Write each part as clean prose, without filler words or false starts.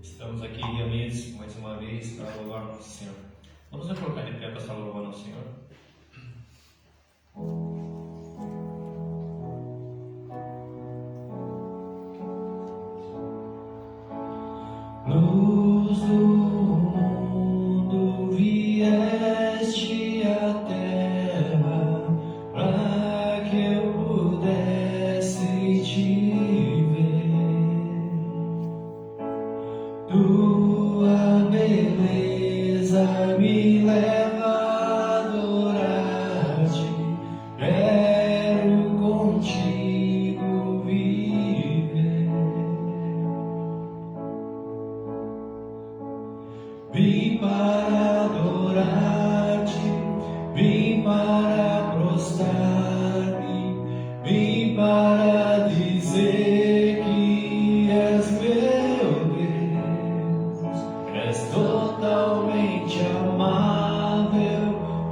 Estamos aqui reunidos mais uma vez para louvar nosso Senhor. Vamos nos colocar de pé para estar louvando ao Senhor. Luz do mundo, vieste à terra para que eu pudesse te ver. Tua beleza me leva a adorar-te, quero contigo viver. Vim para adorar-te, vim para prostrar-me, vim para dizer que és meu Deus. És totalmente amável,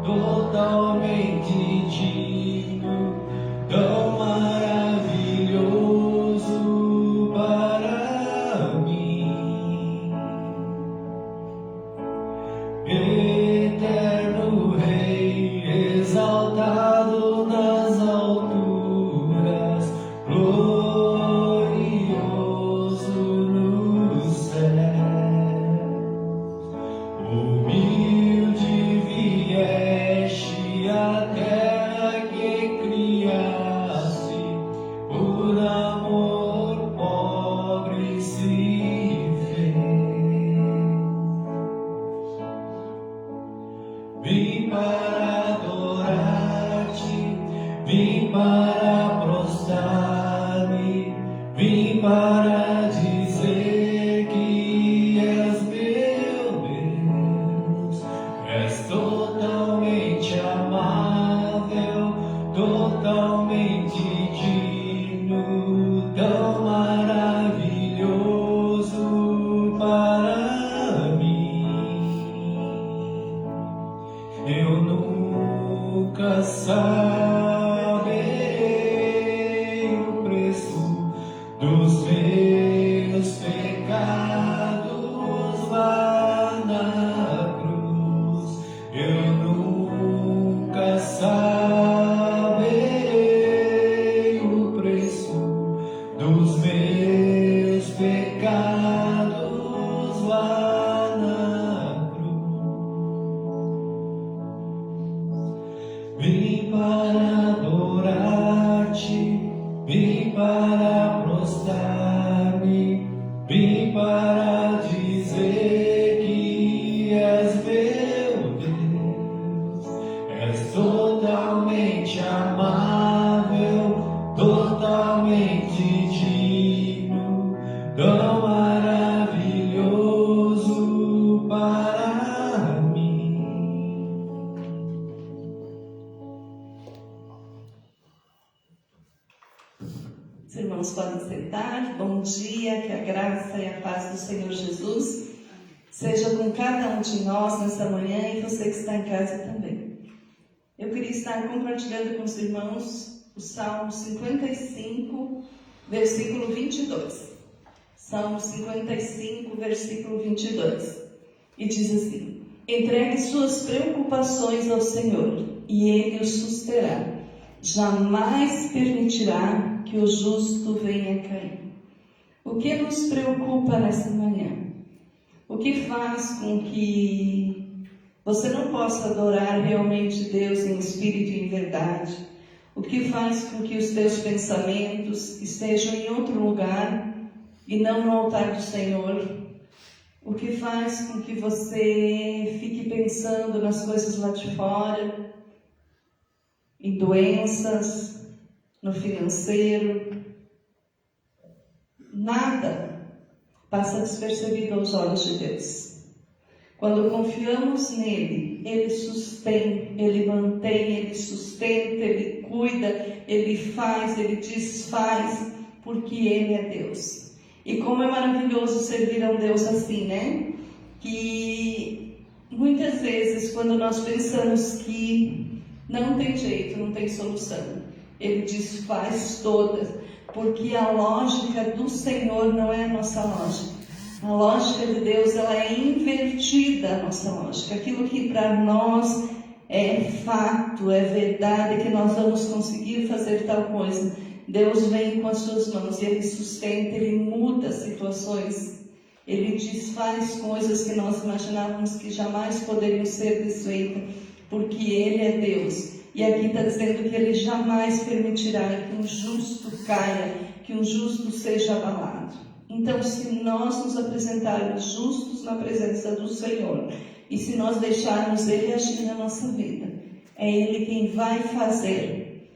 totalmente digno, tão maravilhoso para mim. Eterno Rei, exaltado nas alturas, glorioso nos céus. Humilde vieste à terra que criaste, por amor pobre se fez. Vim para adorar-te, vim para prostrar-me, vim para dizer que és meu Deus. És totalmente amável, totalmente digno, tão maravilhoso para mim. Eu nunca saberei o preço dos meus pecados lá na cruz. Eu nunca saberei o preço dos meus pecados lá na cruz. Vim para adorar-te, vim para prostrar-me, vim para dizer que és meu Deus. És totalmente amável, totalmente digno, tão maravilhoso para mim. Os irmãos podem sentar. Bom dia, que a graça e a paz do Senhor Jesus seja com cada um de nós nessa manhã e você que está em casa também. Eu queria estar compartilhando com os irmãos o Salmo 55, versículo 22. Salmo 55, versículo 22. E diz assim: entregue suas preocupações ao Senhor e Ele os susterá. Jamais permitirá que o justo venha cair. O que nos preocupa nessa manhã? O que faz com que você não possa adorar realmente Deus em espírito e em verdade? O que faz com que os teus pensamentos estejam em outro lugar e não no altar do Senhor? O que faz com que você fique pensando nas coisas lá de fora, em doenças, no financeiro? Nada passa despercebido aos olhos de Deus. Quando confiamos nele, Ele sustém, Ele mantém, Ele sustenta, Ele cuida, Ele faz, Ele desfaz, porque Ele é Deus. E como é maravilhoso servir a um Deus assim, né? Que muitas vezes, quando nós pensamos que não tem jeito, não tem solução, Ele desfaz todas, porque a lógica do Senhor não é a nossa lógica. A lógica de Deus, ela é invertida a nossa lógica. Aquilo que para nós é fato, é verdade, que nós vamos conseguir fazer tal coisa, Deus vem com as suas mãos e Ele sustenta, Ele muda situações, Ele desfaz coisas que nós imaginávamos que jamais poderiam ser desfeitas, porque Ele é Deus. E aqui está dizendo que Ele jamais permitirá que um justo caia, que um justo seja abalado. Então, se nós nos apresentarmos justos na presença do Senhor, e se nós deixarmos Ele agir na nossa vida, é Ele quem vai fazer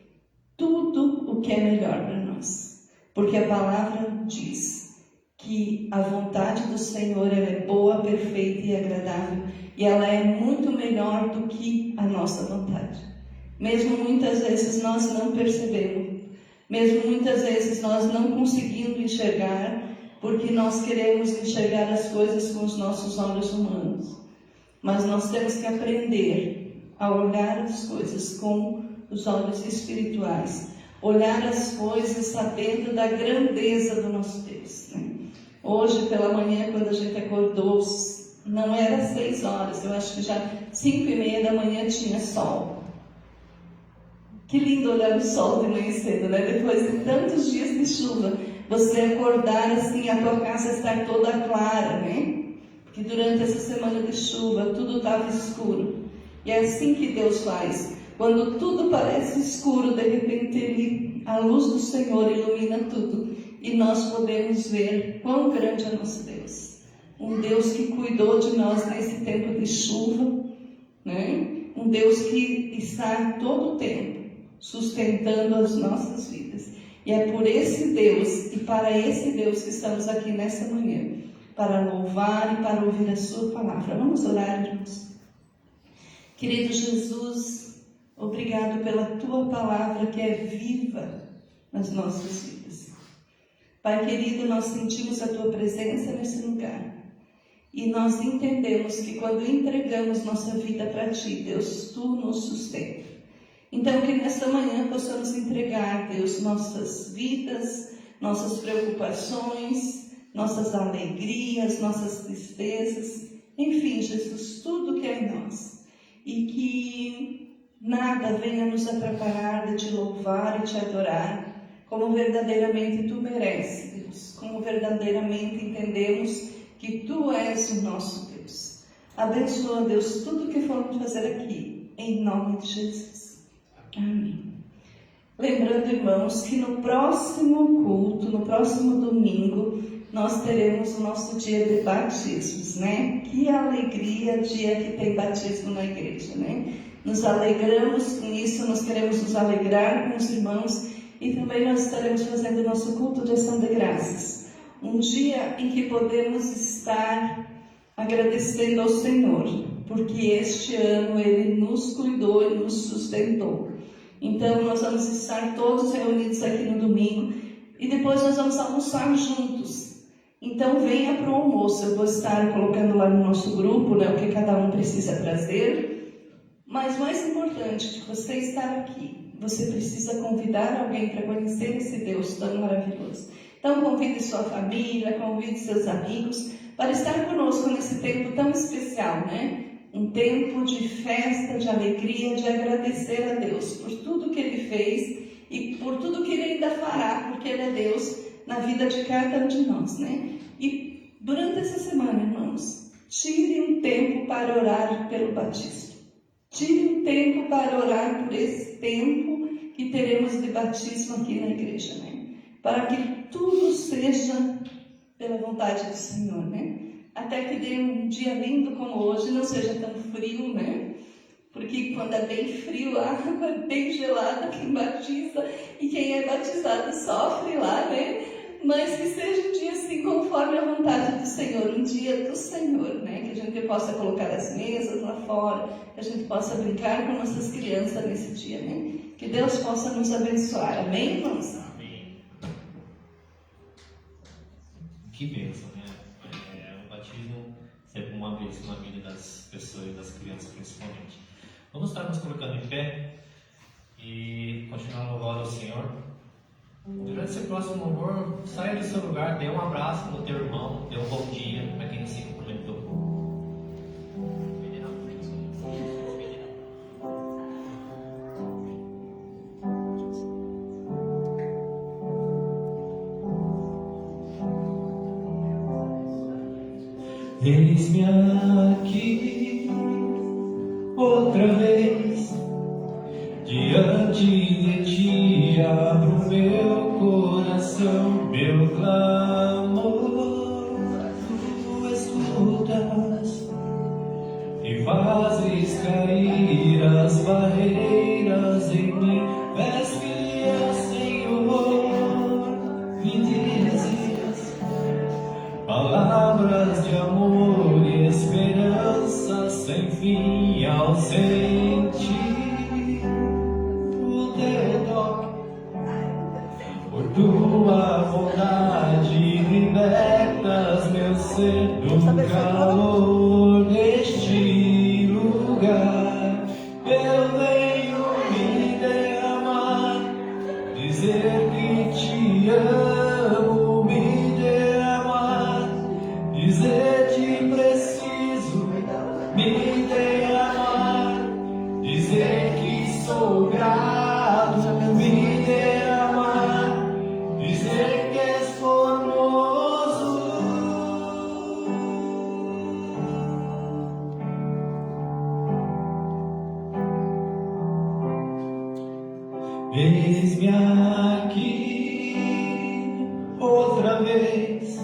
tudo o que é melhor para nós. Porque a palavra diz que a vontade do Senhor ela é boa, perfeita e agradável, e ela é muito melhor do que a nossa vontade. Mesmo muitas vezes nós não percebemos, mesmo muitas vezes nós não conseguimos enxergar, porque nós queremos enxergar as coisas com os nossos olhos humanos. Mas nós temos que aprender a olhar as coisas com os olhos espirituais, olhar as coisas sabendo da grandeza do nosso Deus, né? Hoje pela manhã, quando a gente acordou, não era 6 horas, eu acho que já 5:30 da manhã tinha sol. Que lindo olhar o sol de manhã cedo, né? Depois de tantos dias de chuva, você acordar assim, a tua casa estar toda clara, né? Porque durante essa semana de chuva, tudo estava escuro. E é assim que Deus faz. Quando tudo parece escuro, de repente a luz do Senhor ilumina tudo. E nós podemos ver quão grande é nosso Deus. Um Deus que cuidou de nós nesse tempo de chuva, né? Um Deus que está todo o tempo sustentando as nossas vidas. E é por esse Deus e para esse Deus que estamos aqui nessa manhã, para louvar e para ouvir a sua palavra. Vamos orar juntos. Querido Jesus, obrigado pela tua palavra que é viva nas nossas vidas. Pai querido, nós sentimos a tua presença nesse lugar. E nós entendemos que quando entregamos nossa vida para ti, Deus, tu nos sustenta. Então, que nesta manhã possamos entregar, Deus, nossas vidas, nossas preocupações, nossas alegrias, nossas tristezas, enfim, Jesus, tudo que é em nós. E que nada venha nos atrapalhar de te louvar e te adorar, como verdadeiramente tu mereces, Deus, como verdadeiramente entendemos que tu és o nosso Deus. Abençoa, Deus, tudo que formos fazer aqui, em nome de Jesus. Amém. Lembrando, irmãos, que no próximo culto, no próximo domingo, nós teremos o nosso dia de batismos, né? Que alegria, dia que tem batismo na igreja, né? Nos alegramos com isso, nós queremos nos alegrar com os irmãos e também nós estaremos fazendo o nosso culto de ação de graças. Um dia em que podemos estar agradecendo ao Senhor, porque este ano Ele nos cuidou e nos sustentou. Então nós vamos estar todos reunidos aqui no domingo e depois nós vamos almoçar juntos. Então venha para o almoço, eu vou estar colocando lá no nosso grupo, né, o que cada um precisa trazer. Mas mais importante que você estar aqui, você precisa convidar alguém para conhecer esse Deus tão maravilhoso. Então convide sua família, convide seus amigos para estar conosco nesse tempo tão especial, né? Um tempo de festa, de alegria, de agradecer a Deus por tudo que Ele fez e por tudo que Ele ainda fará, porque Ele é Deus na vida de cada um de nós, né? E durante essa semana, irmãos, tire um tempo para orar pelo batismo. Tire um tempo para orar por esse tempo que teremos de batismo aqui na igreja, né? Para que tudo seja pela vontade do Senhor, né? Até que dê um dia lindo como hoje, não seja tão frio, né? Porque quando é bem frio, a água é bem gelada, quem batiza e quem é batizado sofre lá, né? Mas que seja um dia assim, conforme a vontade do Senhor, um dia do Senhor, né? Que a gente possa colocar as mesas lá fora, que a gente possa brincar com nossas crianças nesse dia, né? Que Deus possa nos abençoar. Amém, irmãos? Amém. Que bênção, né? O batismo sempre uma vez na vida das pessoas e das crianças principalmente. Vamos estar nos colocando em pé e continuar louvando ao Senhor. Durante esse próximo louvor, saia do seu lugar, dê um abraço no teu irmão, dê um bom dia. Eis-me aqui outra vez, diante de ti abro meu coração, meu clamor tu escutas e fazes cair as barreiras em mim. És fiel, Senhor, me dizes palavras de amor e esperança sem fim, ausente o teu toque, por tua bondade libertas meu ser do calor deste lugar. Eu venho me derramar, dizer que te amo, me derramar, dizer te preciso, me derramar, dizer que sou grato, me derramar, dizer que és formoso. Eis-me aqui outra vez,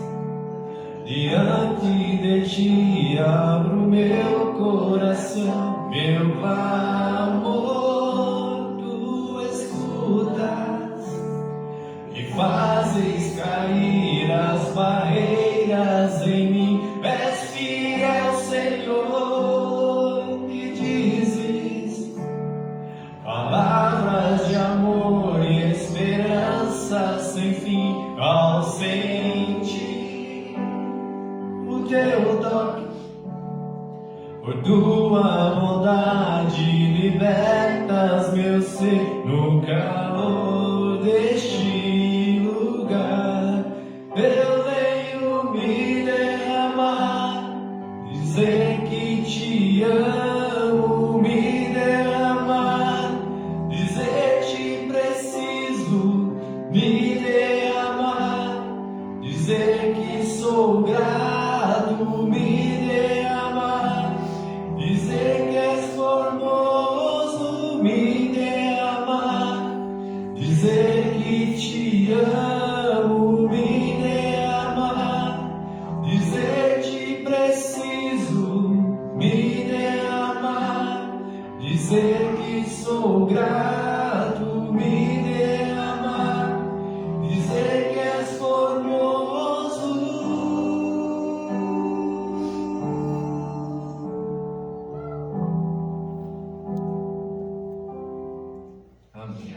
diante de ti abro meu coração, meu clamor tu escutas e fazes cair as barreiras em mim. És fiel, Senhor, e dizes palavras de amor e esperança sem fim, ausente o teu toque, por tua bondade libertas meu ser no calor deste lugar. Eu venho me derramar, dizer que te amo, me derramar, dizer te preciso, me derramar, dizer que sou grato, me derramar, dizer que és formoso, me derramar, dizer que te amo, me derramar, dizer te preciso, me derramar, dizer que sou grato, me derramar, dizer que és formoso. Amém.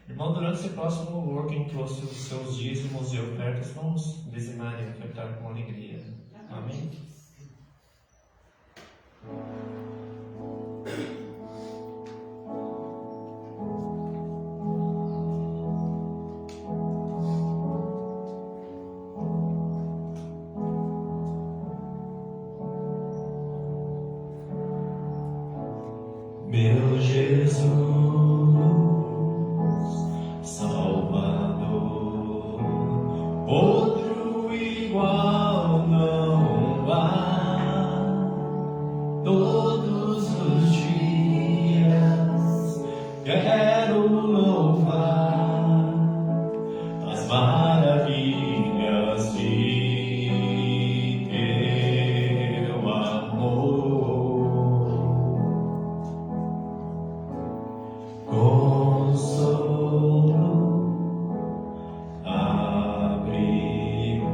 Irmão, durante esse próximo louvor, quem trouxe os seus dízimos e ofertas, vamos dizimar e ofertar com alegria. Amém? Meu Jesus, Salvador, outro igual não há. Todos os dias quero louvar as maravilhas de teu amor. Consolo, abrigo,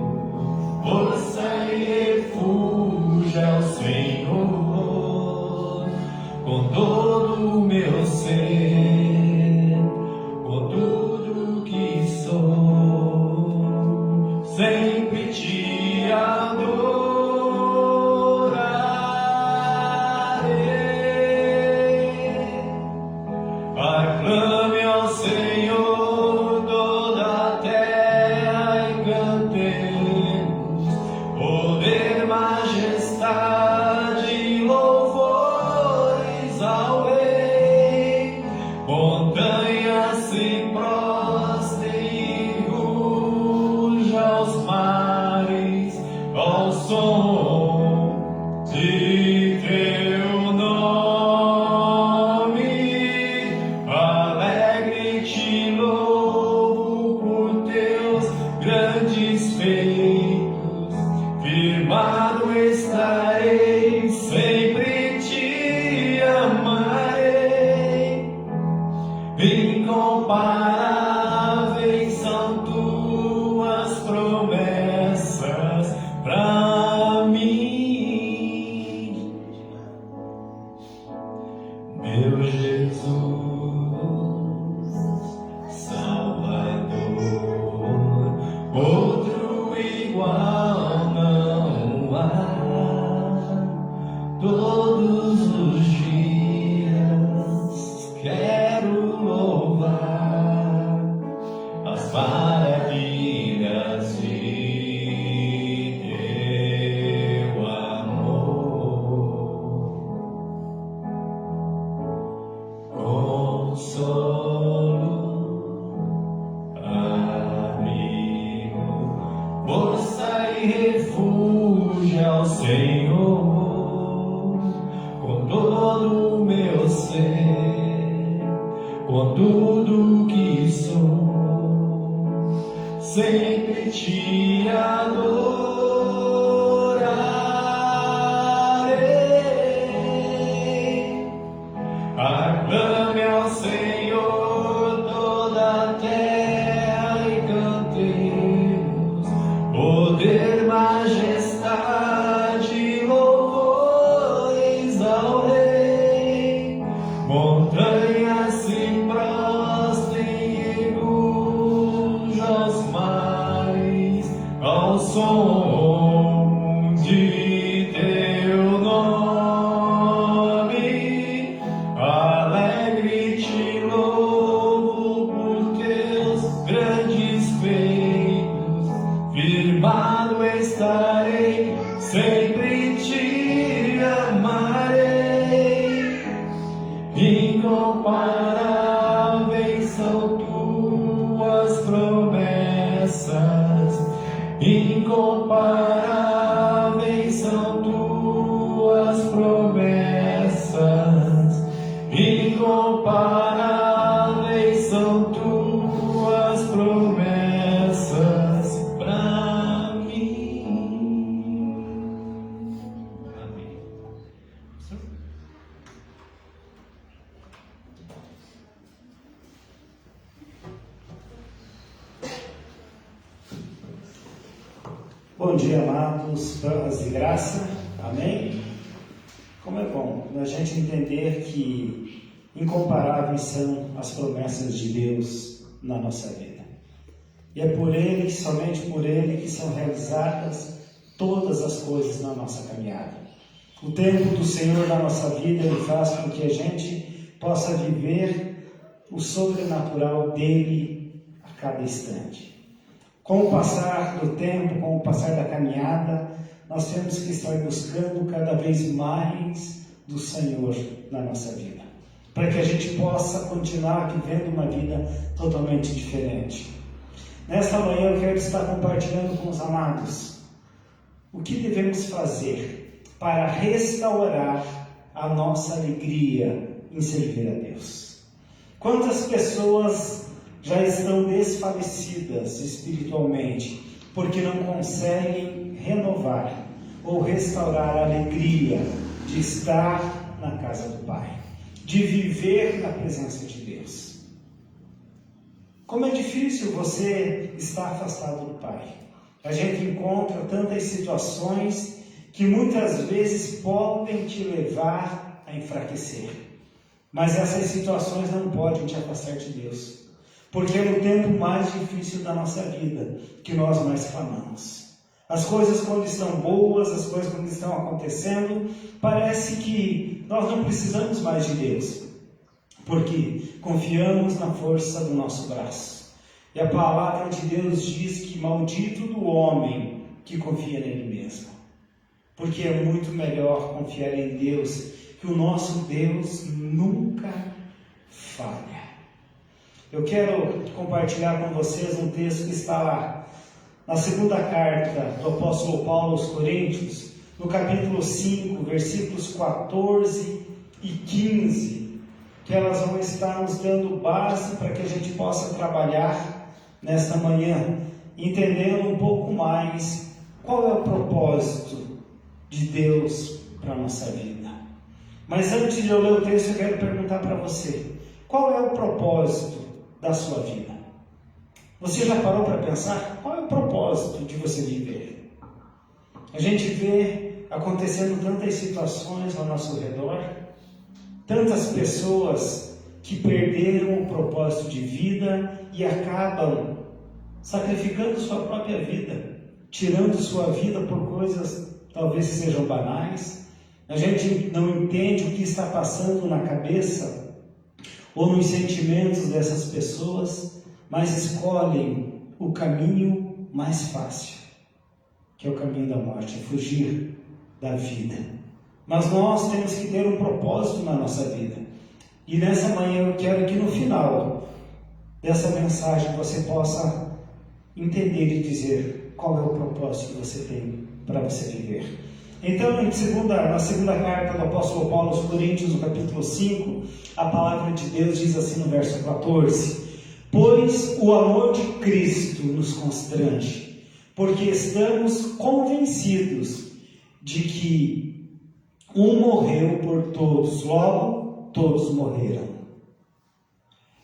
força e refúgio é o Senhor, com todo o meu ser, com tudo que sou, sempre te adorarei. Aclame ao Senhor toda a terra e cantemos poder, majestade, louvores ao Rei. Montanhas se prostrem e ruja aos mares ao som de teu nome, alegre te louvo por teus grandes feitos, firmado estarei, sempre te amarei, incomparáveis são tuas promessas pra mim, meu Jesus, Salvador, outro igual não há. Todos os dias quero louvar as maravilhas de teu amor. Consolo, amigo, força e refúgio ao Senhor, com todo o meu ser, com tudo que sou, sempre te adorarei. Aclame ao Senhor toda a terra e cantemos poder, majestade, louvores ao Rei. Montanhas se prostrem e luz aos mares, ao som de teu nome. Alegre te louvo por teus grandes feitos, firmado estarei, sempre te amarei. Incomparáveis são tuas promessas, incomparáveis são tuas promessas, incomparáveis são tuas promessas pra mim. Amém. Bom dia, amados, paz e graça, amém? Como é bom a gente entender que incomparáveis são as promessas de Deus na nossa vida. E é por Ele, somente por Ele, que são realizadas todas as coisas na nossa caminhada. O tempo do Senhor na nossa vida, Ele faz com que a gente possa viver o sobrenatural dEle a cada instante. Com o passar do tempo, com o passar da caminhada, nós temos que estar buscando cada vez mais do Senhor na nossa vida, para que a gente possa continuar vivendo uma vida totalmente diferente. Nesta manhã eu quero estar compartilhando com os amados o que devemos fazer para restaurar a nossa alegria em servir a Deus. Quantas pessoas já estão desfalecidas espiritualmente, porque não conseguem renovar ou restaurar a alegria de estar na casa do Pai, de viver na presença de Deus. Como é difícil você estar afastado do Pai. A gente encontra tantas situações que muitas vezes podem te levar a enfraquecer. Mas essas situações não podem te afastar de Deus. Porque é no tempo mais difícil da nossa vida que nós mais clamamos. As coisas quando estão boas, as coisas quando estão acontecendo, parece que nós não precisamos mais de Deus. Porque confiamos na força do nosso braço. E a palavra de Deus diz que maldito do homem que confia nele mesmo. Porque é muito melhor confiar em Deus, que o nosso Deus nunca falha. Eu quero compartilhar com vocês um texto que está lá na segunda carta do apóstolo Paulo aos Coríntios, no capítulo 5, versículos 14 e 15, que elas vão estar nos dando base para que a gente possa trabalhar nesta manhã, entendendo um pouco mais qual é o propósito de Deus para a nossa vida. Mas antes de eu ler o texto, eu quero perguntar para você, qual é o propósito da sua vida? Você já parou para pensar? Qual é o propósito de você viver? A gente vê acontecendo tantas situações ao nosso redor, tantas pessoas que perderam o propósito de vida e acabam sacrificando sua própria vida, tirando sua vida por coisas talvez que sejam banais. A gente não entende o que está passando na cabeça ou nos sentimentos dessas pessoas, mas escolhem o caminho mais fácil, que é o caminho da morte, fugir da vida. Mas nós temos que ter um propósito na nossa vida. E nessa manhã eu quero que no final dessa mensagem você possa entender e dizer qual é o propósito que você tem para você viver. Então, na segunda carta do apóstolo Paulo aos Coríntios, no capítulo 5, a palavra de Deus diz assim no verso 14: pois o amor de Cristo nos constrange, porque estamos convencidos de que um morreu por todos, logo todos morreram.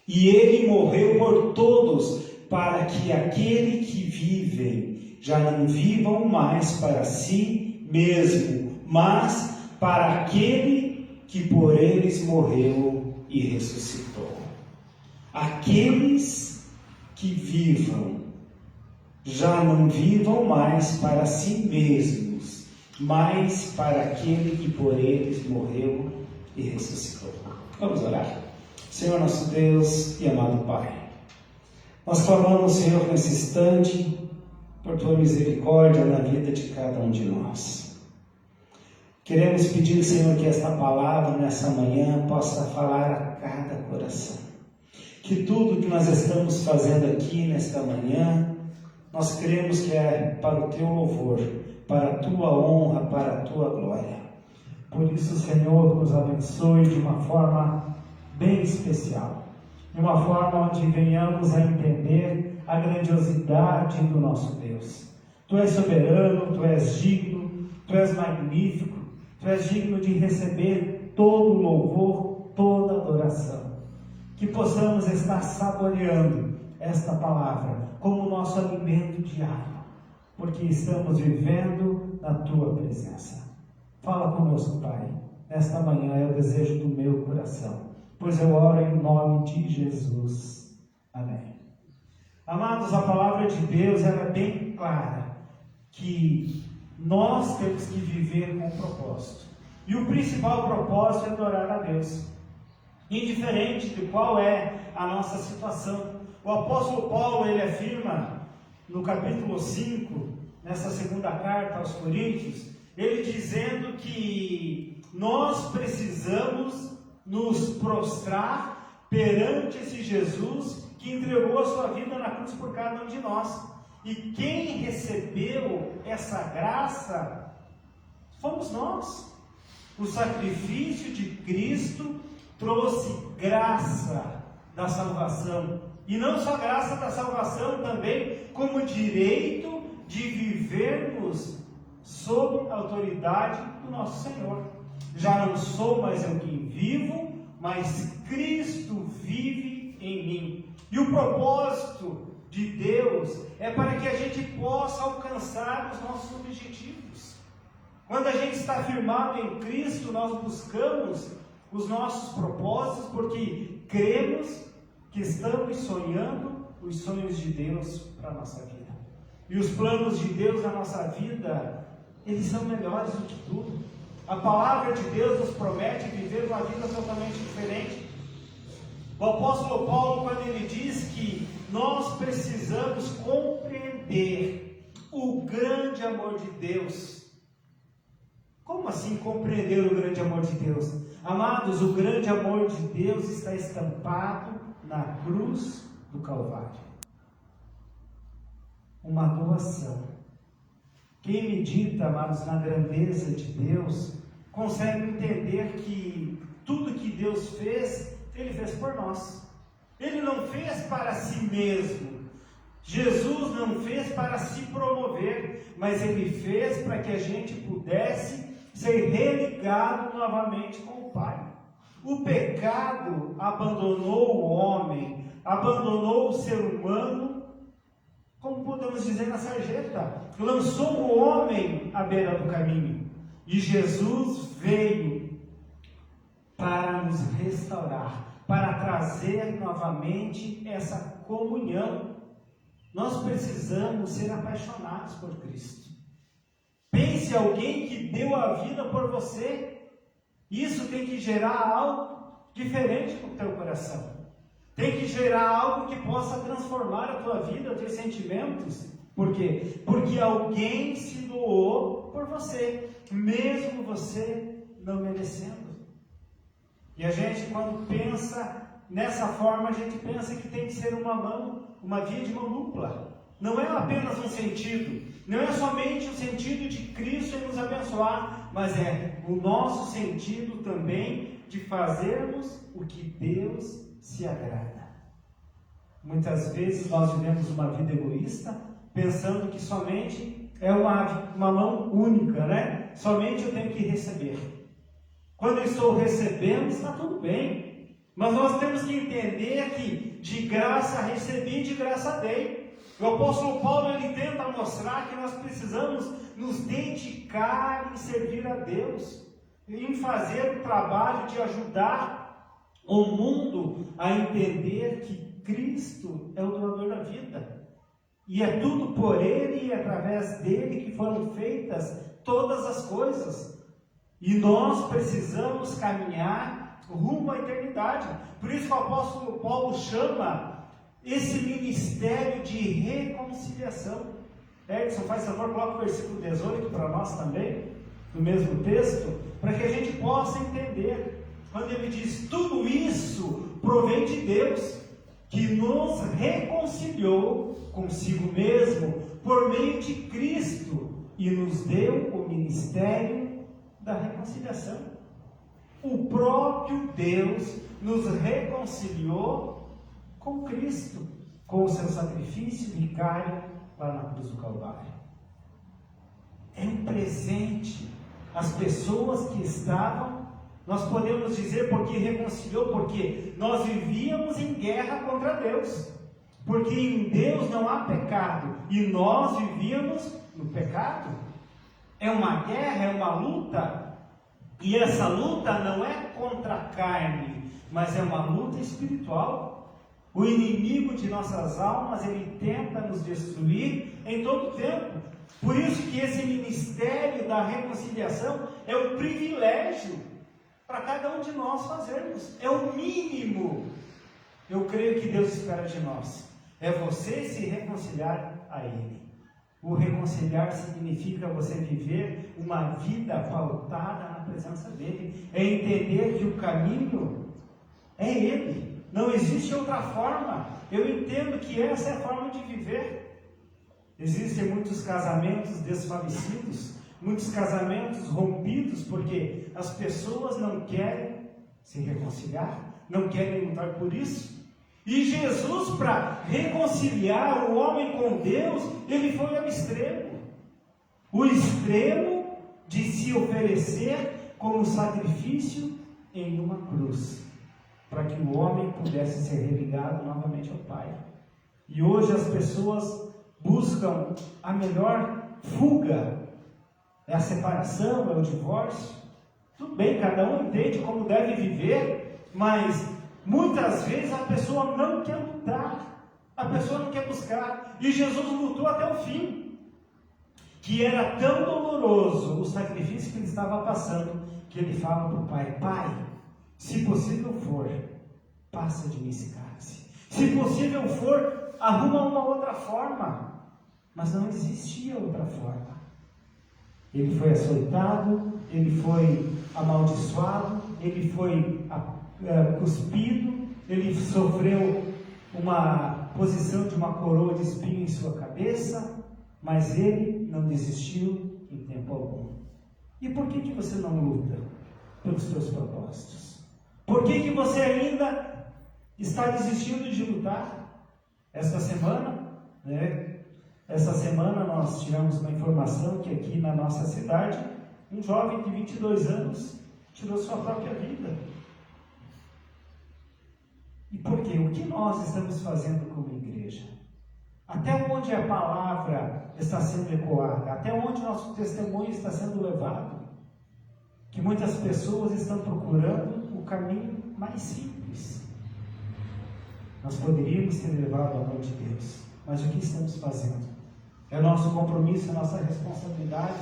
E ele morreu por todos, para que aquele que vivem já não vivam mais para si mesmo, mas para aquele que por eles morreu e ressuscitou. Aqueles que vivam já não vivam mais para si mesmos, mas para aquele que por eles morreu e ressuscitou. Vamos orar. Senhor nosso Deus e amado Pai, nós clamamos, Senhor, nesse instante, por Tua misericórdia na vida de cada um de nós. Queremos pedir, Senhor, que esta palavra nessa manhã possa falar a cada coração. Que tudo que nós estamos fazendo aqui nesta manhã, nós cremos que é para o Teu louvor, para a Tua honra, para a Tua glória. Por isso, Senhor, nos abençoe de uma forma bem especial, de uma forma onde venhamos a entender a grandiosidade do nosso Deus. Tu és soberano, Tu és digno, Tu és magnífico, Tu és digno de receber todo o louvor, toda a adoração. Que possamos estar saboreando esta palavra como nosso alimento diário, porque estamos vivendo na Tua presença. Fala conosco, Pai. Esta manhã é o desejo do meu coração, pois eu oro em nome de Jesus. Amém. Amados, a palavra de Deus ela é bem clara, que nós temos que viver com propósito. E o principal propósito é adorar a Deus, indiferente de qual é a nossa situação. O apóstolo Paulo, ele afirma no capítulo 5, nessa segunda carta aos Coríntios, ele dizendo que nós precisamos nos prostrar perante esse Jesus que entregou a sua vida na cruz por cada um de nós. E quem recebeu essa graça fomos nós. O sacrifício de Cristo trouxe graça da salvação. E não só graça da salvação, também como direito de vivermos sob a autoridade do nosso Senhor. Já não sou mais eu quem vivo, mas Cristo vive em mim. E o propósito de Deus é para que a gente possa alcançar os nossos objetivos. Quando a gente está firmado em Cristo, nós buscamos os nossos propósitos, porque cremos que estamos sonhando os sonhos de Deus para a nossa vida. E os planos de Deus na nossa vida, eles são melhores do que tudo. A palavra de Deus nos promete viver uma vida totalmente diferente. O apóstolo Paulo, quando ele diz que nós precisamos compreender o grande amor de Deus. Como assim compreender o grande amor de Deus? Amados, o grande amor de Deus está estampado na cruz do Calvário. Uma doação. Quem medita, amados, na grandeza de Deus, consegue entender que tudo que Deus fez, Ele fez por nós. Ele não fez para si mesmo. Jesus não fez para se promover, mas Ele fez para que a gente pudesse ser religado novamente com o Pai. O pecado abandonou o homem, abandonou o ser humano, como podemos dizer na sarjeta, lançou o homem à beira do caminho. E Jesus veio para nos restaurar, para trazer novamente essa comunhão. Nós precisamos ser apaixonados por Cristo. Pense alguém que deu a vida por você. Isso tem que gerar algo diferente no teu coração. Tem que gerar algo que possa transformar a tua vida, os teus sentimentos. Por quê? Porque alguém se doou por você, mesmo você não merecendo. E a gente, quando pensa nessa forma, a gente pensa que tem que ser uma via de mão dupla. Não é apenas um sentido, não é somente o sentido de Cristo em nos abençoar, mas é o nosso sentido também de fazermos o que Deus se agrada. Muitas vezes nós vivemos uma vida egoísta, pensando que somente é uma mão única, né? Somente eu tenho que receber. Quando eu estou recebendo, está tudo bem. Mas nós temos que entender que de graça recebi, de graça dei. O apóstolo Paulo, ele tenta mostrar que nós precisamos nos dedicar em servir a Deus, em fazer o trabalho de ajudar o mundo a entender que Cristo é o doador da vida. E é tudo por Ele e através dele que foram feitas todas as coisas. E nós precisamos caminhar rumo à eternidade. Por isso que o apóstolo Paulo chama esse ministério de reconciliação. Edson, faz favor, coloca o versículo 18 para nós também, no mesmo texto, para que a gente possa entender. Quando ele diz, tudo isso provém de Deus, que nos reconciliou consigo mesmo, por meio de Cristo, e nos deu o ministério da reconciliação. O próprio Deus nos reconciliou com Cristo, com o seu sacrifício vicário lá na cruz do Calvário. É um presente. As pessoas que estavam, nós podemos dizer porque reconciliou, porque nós vivíamos em guerra contra Deus, porque em Deus não há pecado, e nós vivíamos no pecado. É uma guerra, é uma luta, e essa luta não é contra a carne, mas é uma luta espiritual. O inimigo de nossas almas, ele tenta nos destruir em todo o tempo. Por isso que esse ministério da reconciliação é um privilégio para cada um de nós fazermos. É o mínimo, eu creio, que Deus espera de nós. É você se reconciliar a Ele. O reconciliar significa você viver uma vida pautada na presença dEle. É entender que o caminho é Ele. Não existe outra forma. Eu entendo que essa é a forma de viver. Existem muitos casamentos desfalecidos, muitos casamentos rompidos, porque as pessoas não querem se reconciliar, não querem lutar por isso. E Jesus, para reconciliar o homem com Deus, ele foi ao extremo. O extremo de se oferecer como sacrifício em uma cruz, para que o homem pudesse ser religado novamente ao Pai. E hoje as pessoas buscam a melhor fuga, é a separação, é o divórcio. Tudo bem, cada um entende como deve viver, mas muitas vezes a pessoa não quer lutar, a pessoa não quer buscar, e Jesus lutou até o fim, que era tão doloroso o sacrifício que ele estava passando, que ele fala para o Pai, Pai, se possível for, passa de mim esse cálice. Se possível for, arruma uma outra forma. Mas não existia outra forma. Ele foi açoitado, ele foi amaldiçoado, ele foi cuspido, ele sofreu uma posição de uma coroa de espinho em sua cabeça, mas ele não desistiu em tempo algum. E por que você não luta pelos seus propósitos? Por que você ainda está desistindo de lutar? Essa semana nós tivemos uma informação que aqui na nossa cidade, um jovem de 22 anos tirou sua própria vida. E por quê? O que nós estamos fazendo como igreja? Até onde a palavra está sendo ecoada? Até onde nosso testemunho está sendo levado? Que muitas pessoas estão procurando o caminho mais simples. Nós poderíamos ter levado o amor de Deus, mas o que estamos fazendo? É nosso compromisso, é nossa responsabilidade.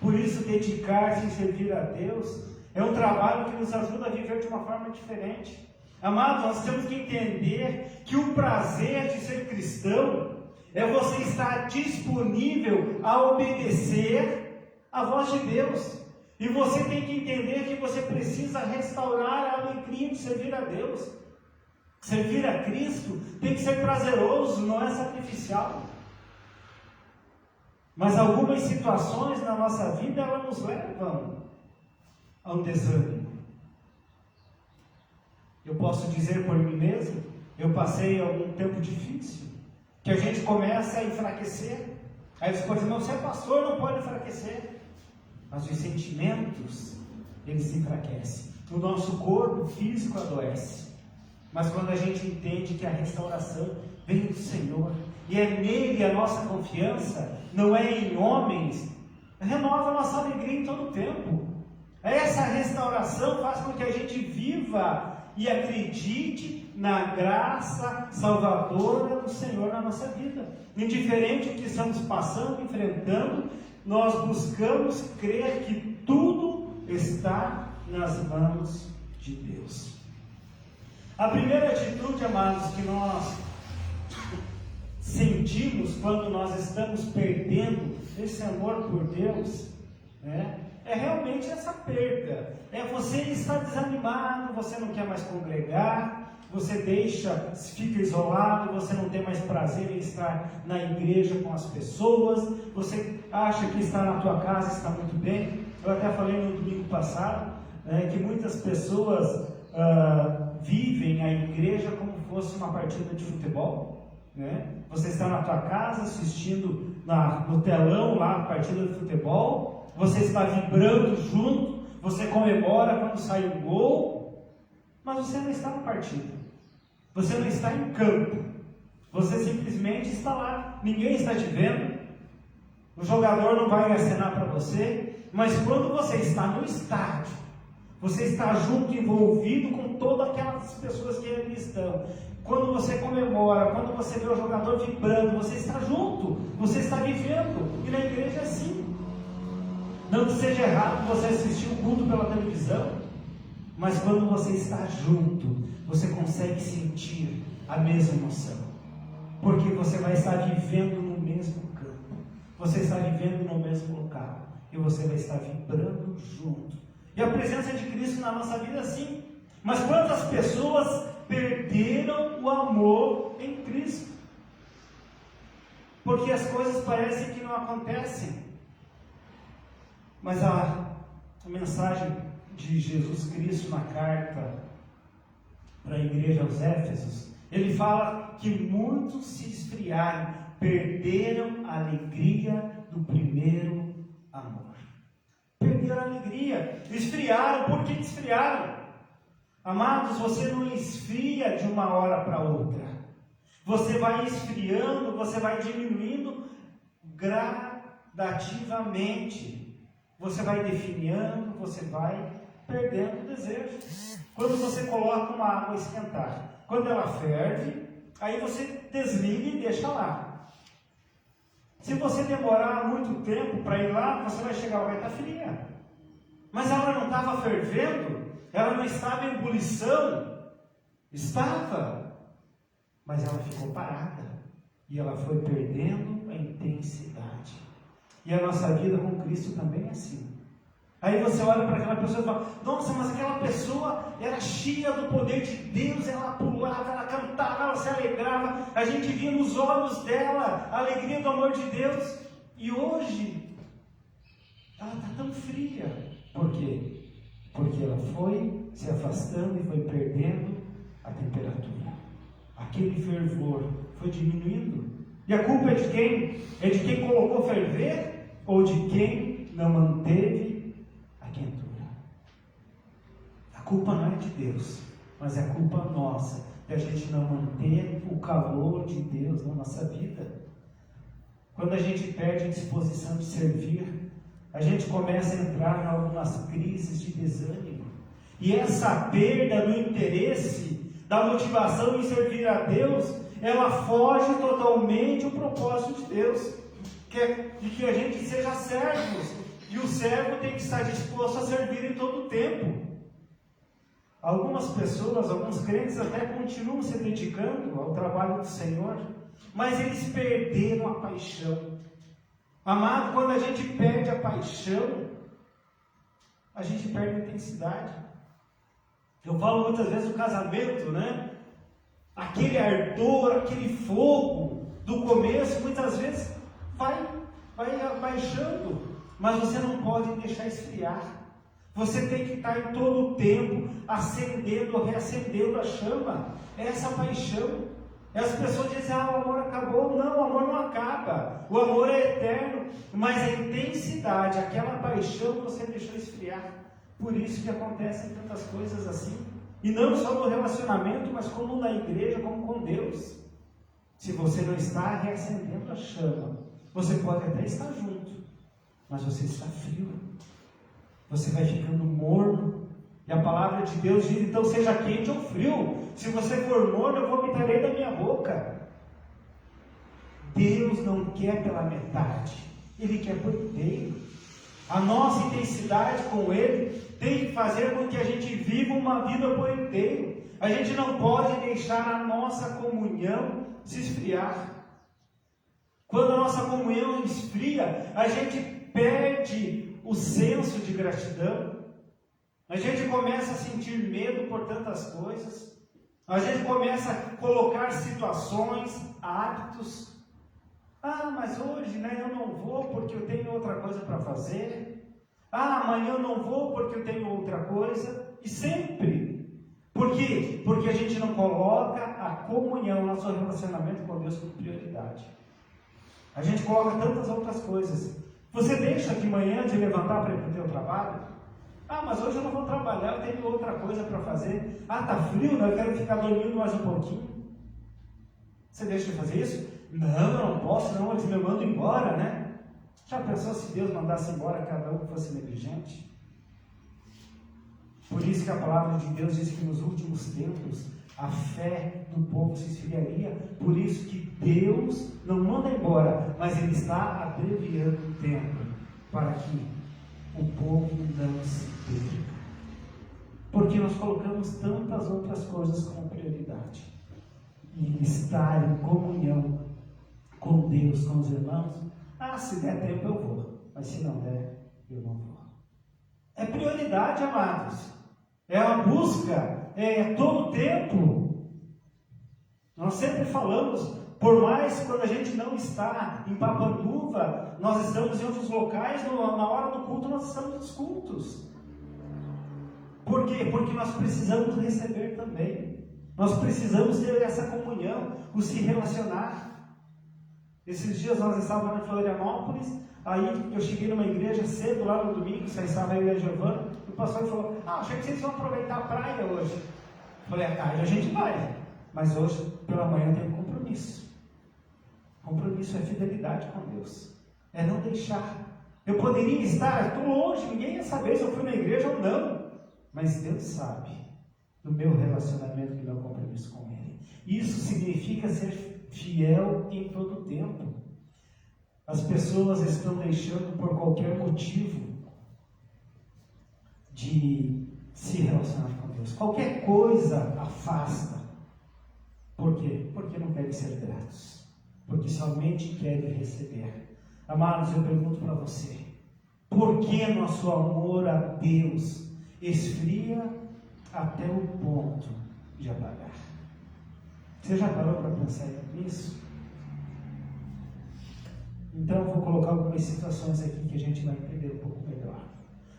Por isso, dedicar-se e servir a Deus é um trabalho que nos ajuda a viver de uma forma diferente. Amados, nós temos que entender que o prazer de ser cristão é você estar disponível a obedecer a voz de Deus. E você tem que entender que você precisa restaurar a alegria de servir a Deus. Servir a Cristo tem que ser prazeroso, não é sacrificial. Mas algumas situações na nossa vida, elas nos levam a um desânimo. Eu posso dizer por mim mesmo, eu passei algum tempo difícil, que a gente começa a enfraquecer. Aí você pode dizer, mas você é pastor, não pode enfraquecer. Mas os sentimentos, eles se enfraquecem. O nosso corpo físico adoece. Mas quando a gente entende que a restauração vem do Senhor, e é nele a nossa confiança, não é em homens, renova a nossa alegria em todo o tempo. Essa restauração faz com que a gente viva e acredite na graça salvadora do Senhor na nossa vida. Indiferente do que estamos passando, enfrentando, nós buscamos crer que tudo está nas mãos de Deus. A primeira atitude, amados, que nós sentimos quando nós estamos perdendo esse amor por Deus, é realmente essa perda. É você estar desanimado, você não quer mais congregar, você fica isolado, você não tem mais prazer em estar na igreja com as pessoas, você acha que estar na tua casa está muito bem. Eu até falei no domingo passado, que muitas pessoas vivem a igreja como fosse uma partida de futebol. Você está na tua casa assistindo no telão lá a partida de futebol, você está vibrando junto, você comemora quando sai um gol, mas você não está na partida, você não está em campo, você simplesmente está lá, ninguém está te vendo, o jogador não vai acenar para você, mas quando você está no estádio, você está junto, envolvido com todas aquelas pessoas que ali estão. Quando você comemora, quando você vê o jogador vibrando, você está junto, você está vivendo. E na igreja é assim. Não que seja errado você assistir o culto pela televisão, mas quando você está junto, você consegue sentir a mesma emoção. Porque você vai estar vivendo no mesmo campo, você está vivendo no mesmo local, e você vai estar vibrando junto. E a presença de Cristo na nossa vida, sim. Mas quantas pessoas perderam o amor em Cristo? Porque as coisas parecem que não acontecem. Mas a mensagem de Jesus Cristo na carta para a igreja aos Éfesos, ele fala que muitos se esfriaram, perderam a alegria do primeiro amor. Perderam a alegria, esfriaram. Por que esfriaram? Amados, você não esfria de uma hora para outra. Você vai esfriando, você vai diminuindo gradativamente. Você vai definhando, você vai perdendo o desejo. Quando você coloca uma água a esquentar, quando ela ferve, aí você desliga e deixa lá. Se você demorar muito tempo para ir lá, você vai chegar lá, vai estar fria. Mas ela não estava fervendo, ela não estava em ebulição. Estava, mas ela ficou parada. E ela foi perdendo a intensidade. E a nossa vida com Cristo também é assim. Aí você olha para aquela pessoa e fala, nossa, mas aquela pessoa era cheia do poder de Deus, ela pulava, ela cantava, ela se alegrava, a gente via nos olhos dela a alegria do amor de Deus. E hoje, ela está tão fria. Por quê? Porque ela foi se afastando e foi perdendo a temperatura. Aquele fervor foi diminuindo. E a culpa é de quem? É de quem colocou ferver ou de quem não manteve a quentura? A culpa não é de Deus, mas é a culpa nossa, de a gente não manter o calor de Deus na nossa vida. Quando a gente perde a disposição de servir, a gente começa a entrar em algumas crises de desânimo. E essa perda do interesse, da motivação em servir a Deus, ela foge totalmente do propósito de Deus, de que a gente seja servos. E o servo tem que estar disposto a servir em todo o tempo. Algumas pessoas, alguns crentes até continuam se dedicando ao trabalho do Senhor, mas eles perderam a paixão. Amado, quando a gente perde a paixão, a gente perde a intensidade. Eu falo muitas vezes do casamento, né? Aquele ardor, aquele fogo do começo, muitas vezes vai baixando, mas você não pode deixar esfriar. Você tem que estar em todo o tempo acendendo, reacendendo a chama. Essa paixão. E as pessoas dizem, o amor acabou. Não, o amor não acaba. O amor é eterno. Mas a intensidade, aquela paixão, você deixou esfriar. Por isso que acontecem tantas coisas assim. E não só no relacionamento, mas como na igreja, como com Deus. Se você não está reacendendo a chama, você pode até estar junto, mas você está frio. Você vai ficando morno. E a palavra de Deus diz, então seja quente ou frio. Se você for morno, eu vomitarei da minha boca. Deus não quer pela metade. Ele quer por inteiro. A nossa intensidade com Ele tem que fazer com que a gente viva uma vida por inteiro. A gente não pode deixar a nossa comunhão se esfriar. Quando a nossa comunhão esfria, a gente perde o senso de gratidão. A gente começa a sentir medo por tantas coisas. A gente começa a colocar situações, hábitos. Mas hoje, eu não vou porque eu tenho outra coisa para fazer. Amanhã eu não vou porque eu tenho outra coisa. E sempre. Por quê? Porque a gente não coloca a comunhão, nosso relacionamento com Deus como prioridade. A gente coloca tantas outras coisas. Você deixa de manhã de levantar para ir para o teu trabalho? Mas hoje eu não vou trabalhar, eu tenho outra coisa para fazer. Está frio, eu quero ficar dormindo mais um pouquinho. Você deixa de fazer isso? Não, eu não posso, não, eles me mandam embora, né? Já pensou se Deus mandasse embora cada um que fosse negligente? Por isso que a palavra de Deus diz que nos últimos tempos a fé do povo se esfriaria. Por isso que Deus não manda embora, mas Ele está abreviando o tempo para que o povo não se perca. Porque nós colocamos tantas outras coisas como prioridade. E estar em comunhão com Deus, com os irmãos, se der tempo eu vou, mas se não der, eu não vou. É prioridade, amados. É uma busca, é todo tempo. Nós sempre falamos, por mais quando a gente não está em Papanduva, nós estamos em outros locais, na hora do culto nós estamos nos cultos. Por quê? Porque nós precisamos receber também. Nós precisamos ter essa comunhão, o se relacionar. Esses dias nós estávamos em Florianópolis, aí eu cheguei numa igreja cedo lá no domingo, estava eu e a Giovana, e o pastor falou, achei que vocês vão aproveitar a praia hoje. Eu falei, a gente vai, mas hoje pela manhã tem um compromisso. Compromisso é fidelidade com Deus, é não deixar. Eu poderia estar, estou longe, ninguém ia saber se eu fui na igreja ou não, mas Deus sabe do meu relacionamento, do meu compromisso com Ele. Isso significa ser fiel em todo o tempo. As pessoas estão deixando por qualquer motivo de se relacionar com Deus. Qualquer coisa afasta. Por quê? Porque não querem ser gratos. Porque somente querem receber. Amados, eu pergunto para você, por que nosso amor a Deus esfria até o ponto de apagar? Você já parou para pensar nisso? Então eu vou colocar algumas situações aqui que a gente vai entender um pouco melhor.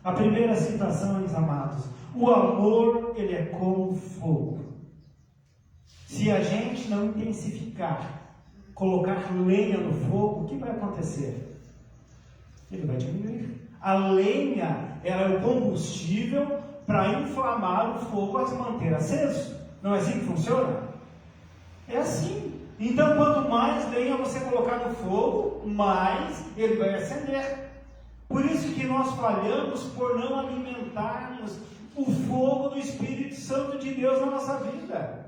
A primeira situação, meus amados, o amor, ele é como fogo. Se a gente não intensificar, colocar lenha no fogo, o que vai acontecer? Ele vai diminuir. A lenha, ela é o combustível para inflamar o fogo a se manter aceso. Não é assim que funciona? É assim. Então, quanto mais lenha você colocar no fogo, mais ele vai acender. Por isso que nós falhamos por não alimentarmos o fogo do Espírito Santo de Deus na nossa vida.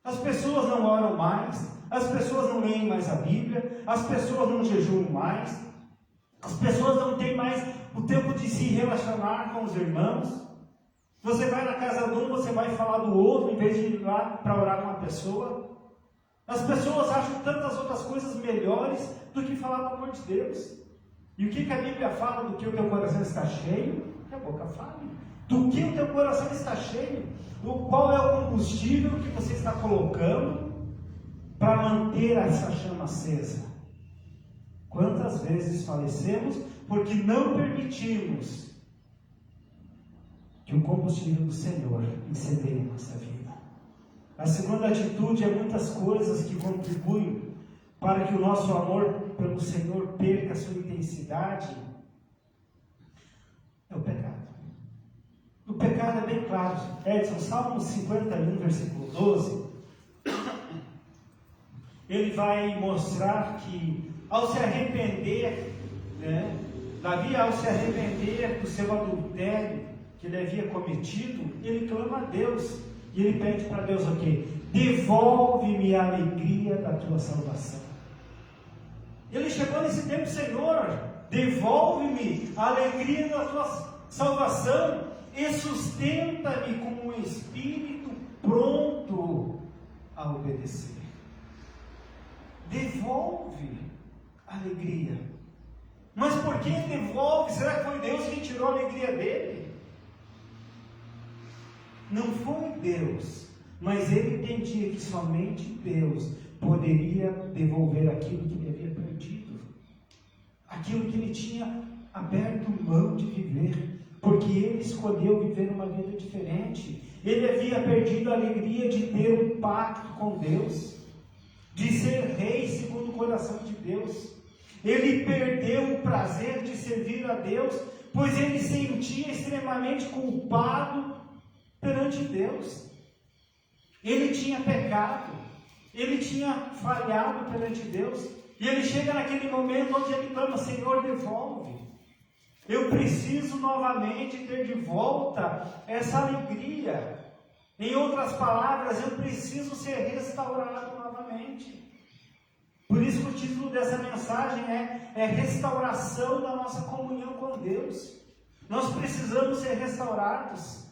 As pessoas não oram mais, as pessoas não leem mais a Bíblia, as pessoas não jejuam mais, as pessoas não têm mais o tempo de se relacionar com os irmãos. Você vai na casa de um, você vai falar do outro, em vez de ir lá para orar com uma pessoa. As pessoas acham tantas outras coisas melhores do que falar do amor de Deus. E o que a Bíblia fala do que o teu coração está cheio? Que a boca fale. Do que o teu coração está cheio? Qual é o combustível que você está colocando para manter essa chama acesa? Quantas vezes falecemos porque não permitimos que o combustível do Senhor incendeie a nossa vida? A segunda atitude é muitas coisas que contribuem para que o nosso amor pelo Senhor perca a sua intensidade. É o pecado. O pecado é bem claro. Edson, Salmo 51, versículo 12, ele vai mostrar que ao se arrepender, Davi, ao se arrepender do seu adultério que ele havia cometido, ele clama a Deus. E ele pede para Deus o quê? Devolve-me a alegria da tua salvação. Ele chegou nesse tempo, Senhor, devolve-me a alegria da tua salvação e sustenta-me com um espírito pronto a obedecer. Devolve a alegria. Mas por que devolve? Será que foi Deus que tirou a alegria dele? Não foi Deus, mas ele entendia que somente Deus poderia devolver aquilo que ele havia perdido, aquilo que ele tinha aberto mão de viver, porque ele escolheu viver uma vida diferente. Ele havia perdido a alegria de ter um pacto com Deus, de ser rei segundo o coração de Deus. Ele perdeu o prazer de servir a Deus, pois ele sentia extremamente culpado perante Deus. Ele tinha pecado, ele tinha falhado perante Deus, e ele chega naquele momento onde ele clama: Senhor, devolve. Eu preciso novamente ter de volta essa alegria. Em outras palavras, eu preciso ser restaurado novamente. Por isso que o título dessa mensagem é restauração da nossa comunhão com Deus. Nós precisamos ser restaurados.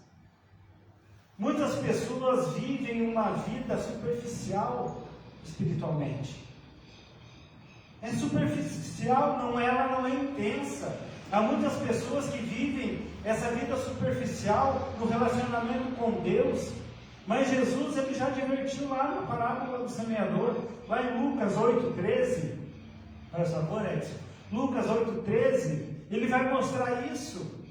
Muitas pessoas vivem uma vida superficial espiritualmente. É superficial, ela não é intensa. Há muitas pessoas que vivem essa vida superficial no relacionamento com Deus, mas Jesus ele já advertiu lá na parábola do semeador, lá em Lucas 8,13. Olha só, Edson. Lucas 8,13, ele vai mostrar isso,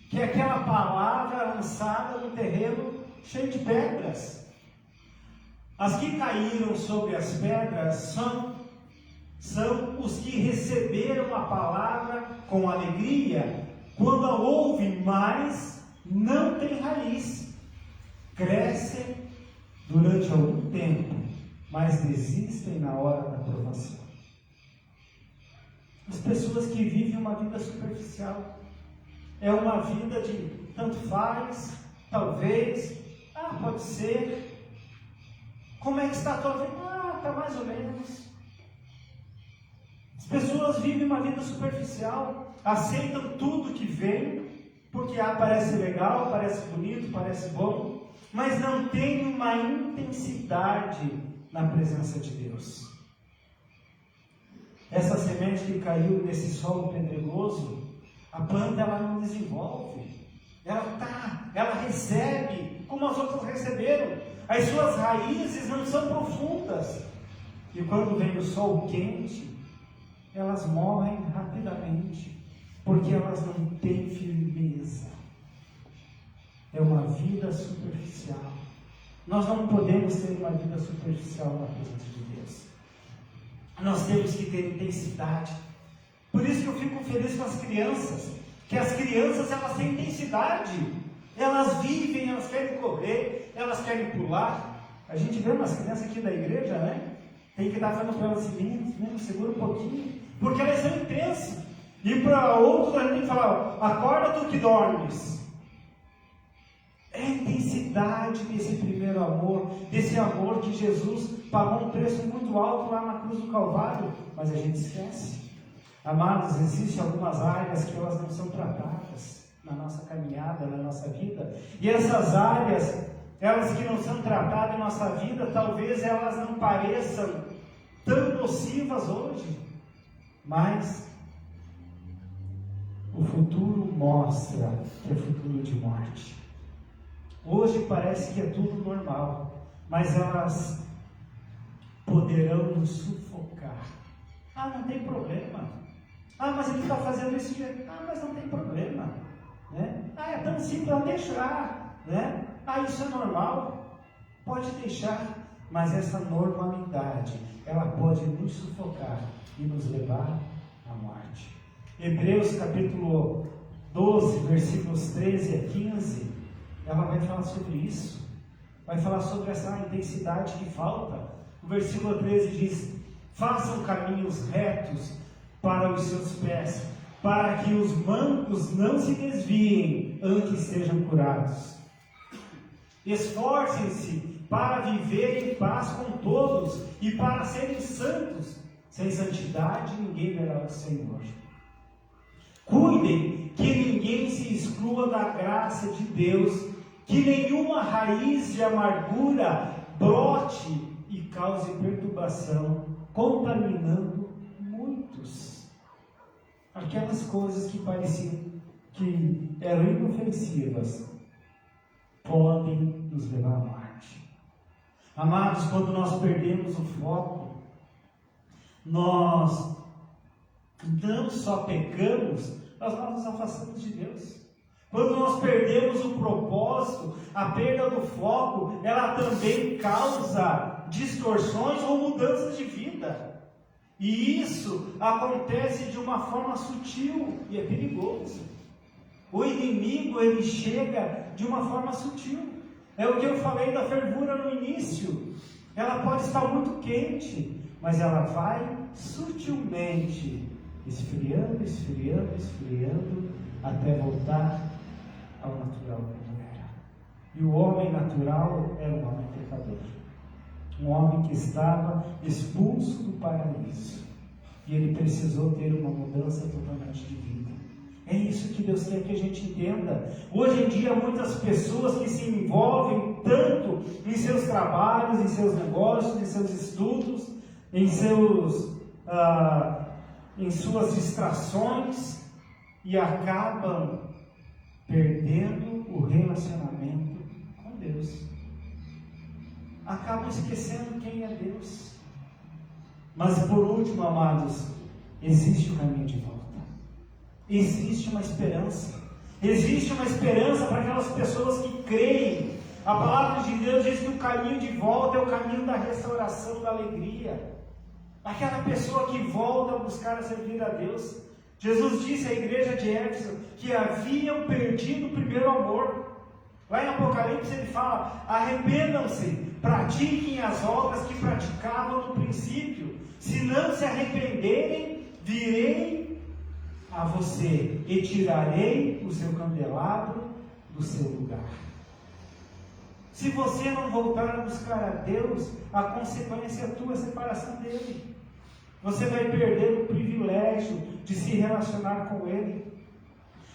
que é aquela palavra lançada no terreno cheio de pedras. As que caíram sobre as pedras são os que receberam a palavra com alegria, quando a ouvem, mas não têm raiz. Crescem durante algum tempo, mas desistem na hora da provação. As pessoas que vivem uma vida superficial, é uma vida de tanto faz, talvez, pode ser. Como é que está a tua vida? Está mais ou menos. As pessoas vivem uma vida superficial, aceitam tudo que vem, porque parece legal, parece bonito, parece bom, mas não tem uma intensidade na presença de Deus. Essa semente que caiu nesse solo pedregoso, a planta ela não desenvolve, ela recebe como as outras receberam, as suas raízes não são profundas, E quando vem o sol quente, elas morrem rapidamente, porque elas não têm firmeza. É uma vida superficial. Nós não podemos ter uma vida superficial na presença de Deus. Nós temos que ter intensidade. Por isso que eu fico feliz com as crianças, que as crianças, elas têm intensidade. Elas vivem, elas querem correr, elas querem pular. A gente vê umas crianças aqui da igreja, né? Tem que dar falando para elas assim, segura um pouquinho, porque elas são intensas. E para outros a gente tem que falar, acorda tu que dormes. É a intensidade desse primeiro amor, desse amor que Jesus pagou um preço muito alto lá na cruz do Calvário, mas a gente esquece. Amados, existem algumas áreas que elas não são tratadas na nossa caminhada, na nossa vida, e essas áreas, elas que não são tratadas em nossa vida, talvez elas não pareçam tão nocivas hoje, mas o futuro mostra que é futuro de morte. Hoje parece que é tudo normal, mas elas poderão nos sufocar. Ah, não tem problema. Ah, mas ele está fazendo isso. Ah, mas não tem problema. Né? Ah, é tão simples, não deixar. Né? Ah, isso é normal. Pode deixar, mas essa normalidade, ela pode nos sufocar e nos levar à morte. Hebreus capítulo 12, versículos 13 a 15, ela vai falar sobre isso. Vai falar sobre essa intensidade que falta. O versículo 13 diz: façam caminhos retos para os seus pés, para que os mancos não se desviem antes sejam curados. Esforcem-se para viver em paz com todos e para serem santos. Sem santidade ninguém verá o Senhor. Cuidem que ninguém se exclua da graça de Deus, que nenhuma raiz de amargura brote e cause perturbação, contaminando muitos. Aquelas coisas que pareciam que eram inofensivas podem nos levar à morte. Amados, quando nós perdemos o foco, nós não só pecamos, mas nós nos afastamos de Deus. Quando nós perdemos o propósito, a perda do foco, ela também causa distorções ou mudanças de vida. E isso acontece de uma forma sutil e é perigoso. O inimigo, ele chega de uma forma sutil. É o que eu falei da fervura no início. Ela pode estar muito quente, mas ela vai sutilmente esfriando, esfriando, esfriando, até voltar ao natural como era. E o homem natural era um homem pecador. Um homem que estava expulso do paraíso. E ele precisou ter uma mudança totalmente de vida. É isso que Deus quer que a gente entenda. Hoje em dia, muitas pessoas que se envolvem tanto em seus trabalhos, em seus negócios, em seus estudos, em suas distrações, e acabam perdendo o relacionamento com Deus. Acabam esquecendo quem é Deus. Mas por último, amados, existe o caminho de volta. Existe uma esperança. Existe uma esperança para aquelas pessoas que creem. A palavra de Deus diz que o caminho de volta é o caminho da restauração, da alegria. Aquela pessoa que volta a buscar a servir a Deus. Jesus disse à igreja de Éfeso que haviam perdido o primeiro amor. Lá em Apocalipse ele fala: arrependam-se, pratiquem as obras que praticavam no princípio. Se não se arrependerem, virei a você e tirarei o seu candelabro do seu lugar. Se você não voltar a buscar a Deus, a consequência é a tua separação dele. Você vai perder o privilégio de se relacionar com Ele.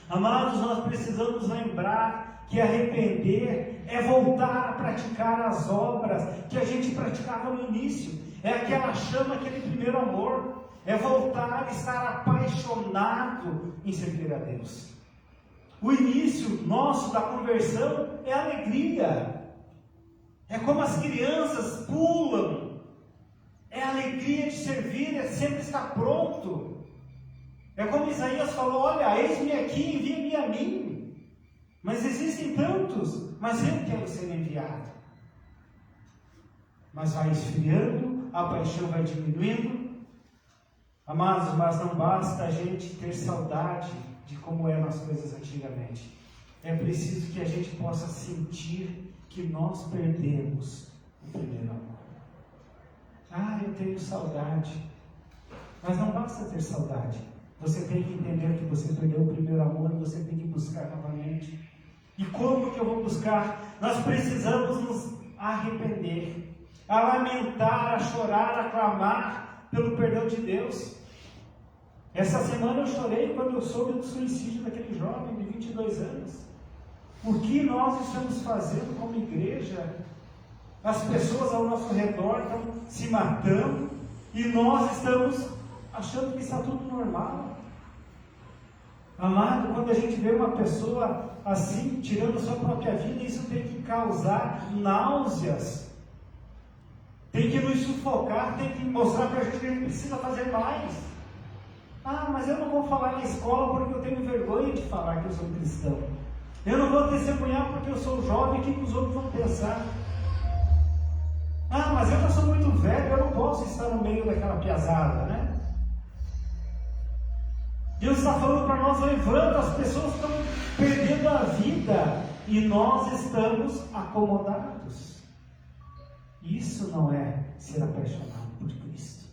Amados, nós precisamos lembrar que arrepender é voltar a praticar as obras que a gente praticava no início. É aquela chama, aquele primeiro amor. É voltar a estar apaixonado em servir a Deus. O início nosso da conversão é alegria. É como as crianças pulam. é a alegria de servir, é sempre estar pronto. É como Isaías falou: olha, eis-me aqui, envia-me a mim. Mas existem tantos, mas eu quero ser enviado. Mas vai esfriando, a paixão vai diminuindo. Amados, mas não basta a gente ter saudade de como eram as coisas antigamente. É preciso que a gente possa sentir que nós perdemos o primeiro amor. Ah, eu tenho saudade. Mas não basta ter saudade. Você tem que entender que você perdeu o primeiro amor e você tem que buscar novamente. E como que eu vou buscar? Nós precisamos nos arrepender, a lamentar, a chorar, a clamar pelo perdão de Deus. Essa semana eu chorei quando eu soube do suicídio daquele jovem de 22 anos. O que nós estamos fazendo como igreja? As pessoas ao nosso redor estão se matando e nós estamos achando que está tudo normal. Amado, quando a gente vê uma pessoa assim, tirando a sua própria vida, isso tem que causar náuseas. Tem que nos sufocar, tem que mostrar para a gente que a gente precisa fazer mais. Ah, mas eu não vou falar na escola porque eu tenho vergonha de falar que eu sou cristão. Eu não vou testemunhar porque eu sou jovem, o que os outros vão pensar? Ah, mas eu já sou muito velho, eu não posso estar no meio daquela piazada, né? Deus está falando para nós: levanta, as pessoas estão perdendo a vida e nós estamos acomodados. Isso não é ser apaixonado por Cristo.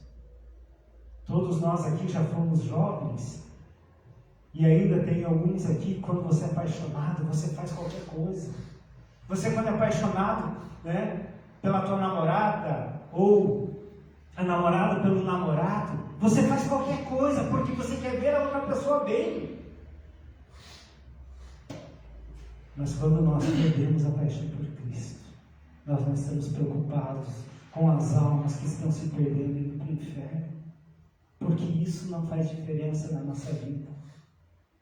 Todos nós aqui já fomos jovens e ainda tem alguns aqui, quando você é apaixonado, você faz qualquer coisa. Você, quando é apaixonado, né, pela tua namorada ou a namorada pelo namorado, você faz qualquer coisa porque você quer ver a outra pessoa bem. Mas quando nós perdemos a paixão por Cristo, nós não estamos preocupados com as almas que estão se perdendo e indo para o inferno, porque isso não faz diferença na nossa vida.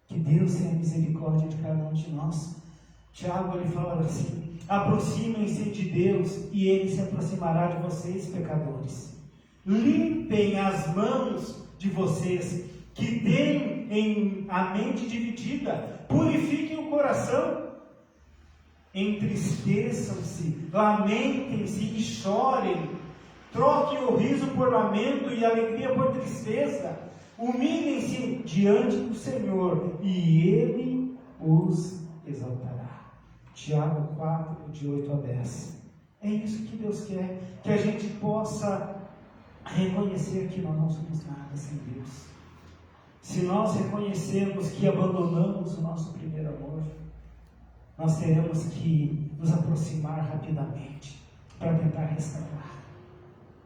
Que Deus tenha misericórdia de cada um de nós. Tiago, ele fala assim: aproximem-se de Deus e Ele se aproximará de vocês, pecadores. Limpem as mãos de vocês, que têm a mente dividida, purifiquem o coração, entristeçam-se, lamentem-se e chorem, troquem o riso por lamento e a alegria por tristeza, humilhem-se diante do Senhor e Ele os exaltará. Tiago 4, de 8 a 10. É isso que Deus quer, que a gente possa reconhecer que nós não somos nada sem Deus. Se nós reconhecermos que abandonamos o nosso primeiro amor, nós teremos que nos aproximar rapidamente para tentar restaurar,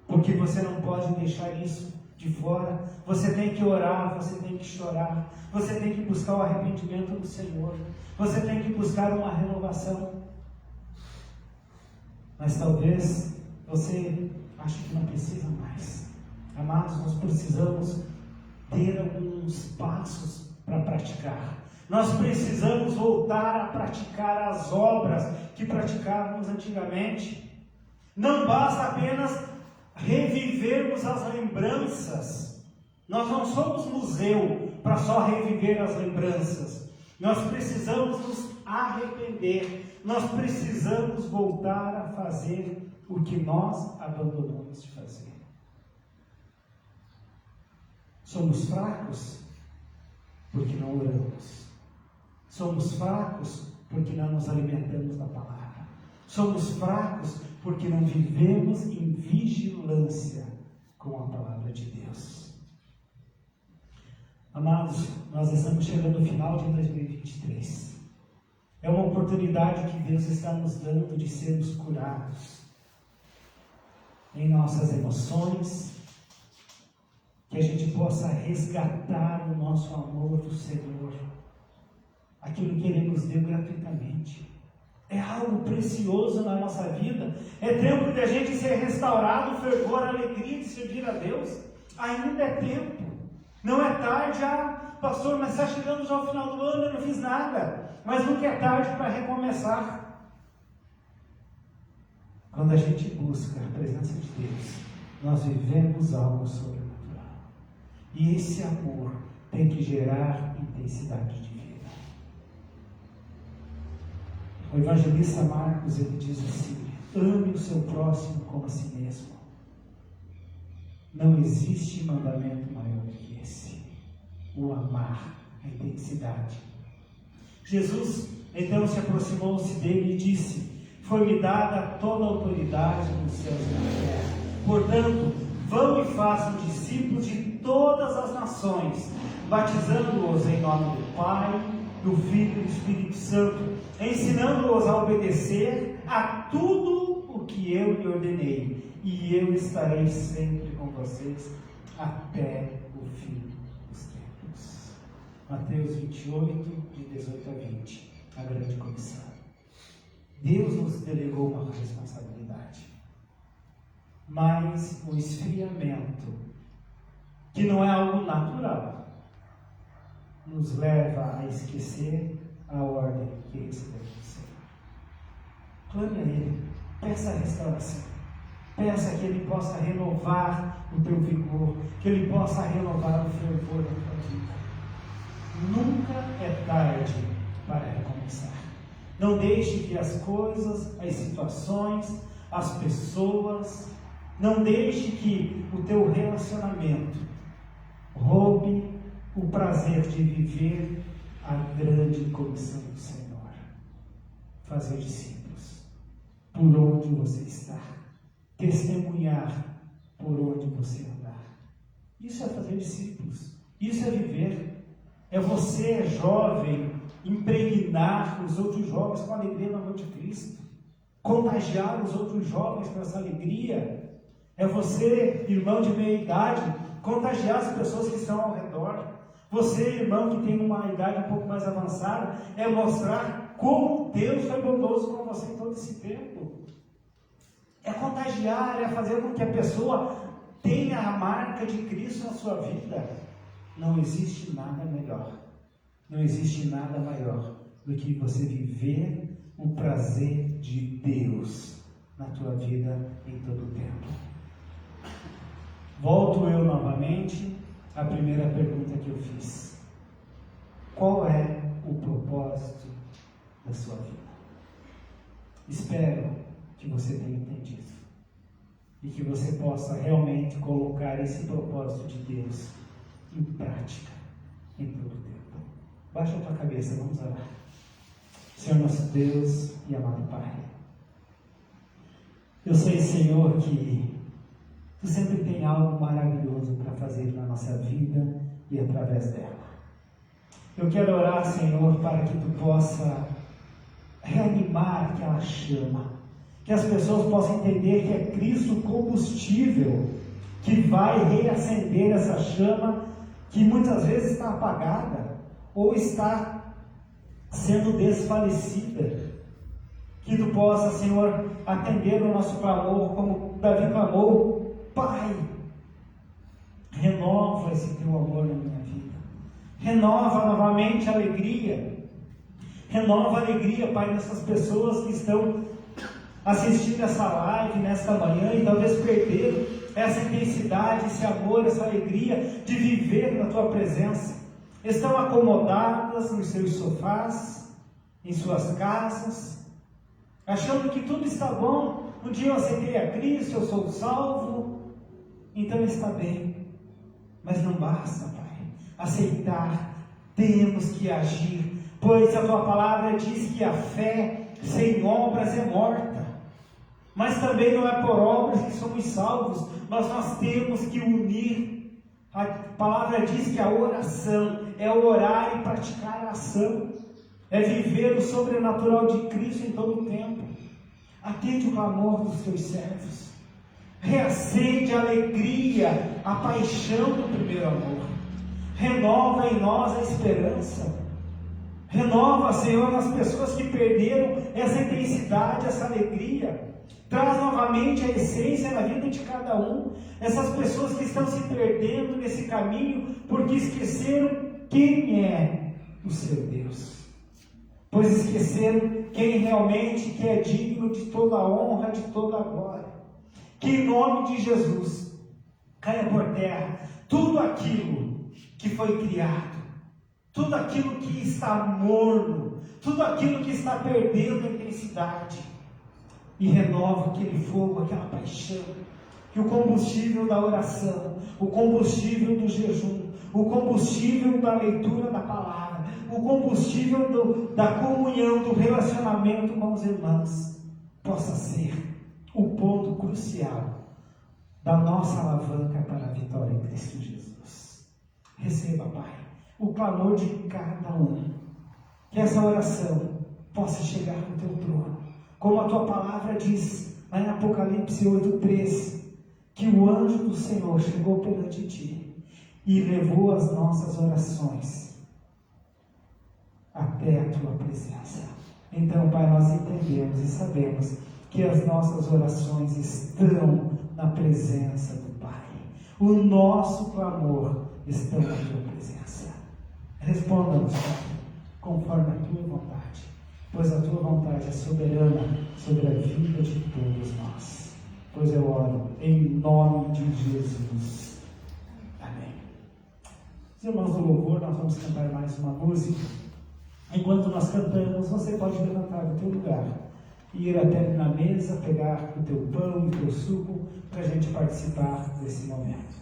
porque você não pode deixar isso de fora. Você tem que orar, você tem que chorar, você tem que buscar o arrependimento do Senhor, você tem que buscar uma renovação. Mas talvez você ache que não precisa mais. Amados, nós precisamos ter alguns passos para praticar. Nós precisamos voltar a praticar as obras que praticávamos antigamente. Não basta apenas revivermos as lembranças. Nós não somos museu para só reviver as lembranças. Nós precisamos nos arrepender. Nós precisamos voltar a fazer o que nós abandonamos de fazer. Somos fracos porque não oramos. Somos fracos porque não nos alimentamos da palavra. Somos fracos porque não vivemos em vigilância com a palavra de Deus. Amados, nós estamos chegando ao final de 2023. É uma oportunidade que Deus está nos dando de sermos curados em nossas emoções, que a gente possa resgatar o nosso amor do Senhor, aquilo que Ele nos deu gratuitamente. É algo precioso na nossa vida. É tempo de a gente ser restaurado, o fervor, a alegria de servir a Deus. Ainda é tempo. Não é tarde. Ah, pastor, mas está chegando já ao final do ano, eu não fiz nada. Mas nunca é tarde para recomeçar. Quando a gente busca a presença de Deus, nós vivemos algo sobrenatural. E esse amor tem que gerar intensidade de vida. O evangelista Marcos, ele diz assim: ame o seu próximo como a si mesmo. Não existe mandamento maior que esse: o amar, a intensidade. Jesus então se aproximou-se dele e disse: foi-me dada toda a autoridade nos céus e na terra. Portanto, vão e façam discípulos de todas as nações, batizando-os em nome do Pai, do Filho e do Espírito Santo, ensinando-os a obedecer a tudo o que eu lhe ordenei, e eu estarei sempre com vocês até o fim dos tempos. Mateus 28, de 18 a 20, a grande comissão. Deus nos delegou uma responsabilidade, mas o esfriamento, que não é algo natural, nos leva a esquecer a ordem que recebemos do Senhor. Clame a Ele, peça a restauração, peça que Ele possa renovar o teu vigor, que Ele possa renovar o fervor da tua vida. Nunca é tarde para recomeçar. Não deixe que as coisas, as situações, as pessoas, não deixe que o teu relacionamento roube o prazer de viver a grande comissão do Senhor. Fazer discípulos por onde você está, testemunhar por onde você andar. Isso é fazer discípulos, isso é viver. É você, jovem, impregnar os outros jovens com a alegria do amor de Cristo, contagiar os outros jovens com essa alegria. É você, irmão de meia idade, contagiar as pessoas que estão ao redor. Você, irmão que tem uma idade um pouco mais avançada, é mostrar como Deus foi bondoso com você em todo esse tempo. É contagiar, é fazer com que a pessoa tenha a marca de Cristo na sua vida. Não existe nada melhor, não existe nada maior do que você viver o prazer de Deus na tua vida em todo o tempo. Volto eu novamente à primeira pergunta que eu fiz: qual é o propósito da sua vida? Espero que você tenha entendido e que você possa realmente colocar esse propósito de Deus em prática em todo o tempo. Baixa a tua cabeça, vamos orar. Senhor nosso Deus e amado Pai, eu sei, Senhor, que Tu sempre tem algo maravilhoso para fazer na nossa vida e através dela. Eu quero orar, Senhor, para que Tu possa reanimar aquela chama, que as pessoas possam entender que é Cristo o combustível que vai reacender essa chama que muitas vezes está apagada ou está sendo desfalecida. Que Tu possa, Senhor, atender o nosso clamor como Davi clamou: Pai, renova esse Teu amor na minha vida, renova novamente a alegria, renova a alegria, Pai, dessas pessoas que estão assistindo essa live nesta manhã e talvez perderam essa intensidade, esse amor, essa alegria de viver na Tua presença. Estão acomodadas nos seus sofás, em suas casas, achando que tudo está bom. Um dia eu aceitei a Cristo, eu sou salvo, então está bem. Mas não basta, Pai, aceitar, temos que agir, pois a Tua palavra diz que a fé sem obras é morta. Mas também não é por obras que somos salvos, mas nós temos que unir. A palavra diz que a oração é orar e praticar a ação, é viver o sobrenatural de Cristo em todo o tempo. Atende o clamor dos Teus servos, reacende a alegria, a paixão do primeiro amor, renova em nós a esperança, renova, Senhor, nas pessoas que perderam essa intensidade, essa alegria. Traz novamente a essência na vida de cada um. Essas pessoas que estão se perdendo nesse caminho porque esqueceram quem é o seu Deus, pois esqueceram quem realmente que é digno de toda a honra, de toda a glória. Que em nome de Jesus caia por terra tudo aquilo que foi criado, tudo aquilo que está morno, tudo aquilo que está perdendo a intensidade, e renova aquele fogo, aquela paixão, que o combustível da oração, o combustível do jejum, o combustível da leitura da palavra, o combustível da comunhão, do relacionamento com os irmãos, possa ser o ponto crucial da nossa alavanca para a vitória em Cristo Jesus. Receba, Pai, o clamor de cada um, que essa oração possa chegar no teu trono, como a tua palavra diz lá em Apocalipse 8:3, que o anjo do Senhor chegou perante ti e levou as nossas orações até a tua presença. Então, Pai, nós entendemos e sabemos que as nossas orações estão na presença do Pai. O nosso clamor está na tua presença. Responda-nos, Pai, conforme a tua vontade, pois a tua vontade é soberana sobre a vida de todos nós. Pois eu oro em nome de Jesus. Amém. Os irmãos do louvor, nós vamos cantar mais uma música. Enquanto nós cantamos, você pode levantar do teu lugar e ir até na mesa, pegar o teu pão e o teu suco para a gente participar desse momento.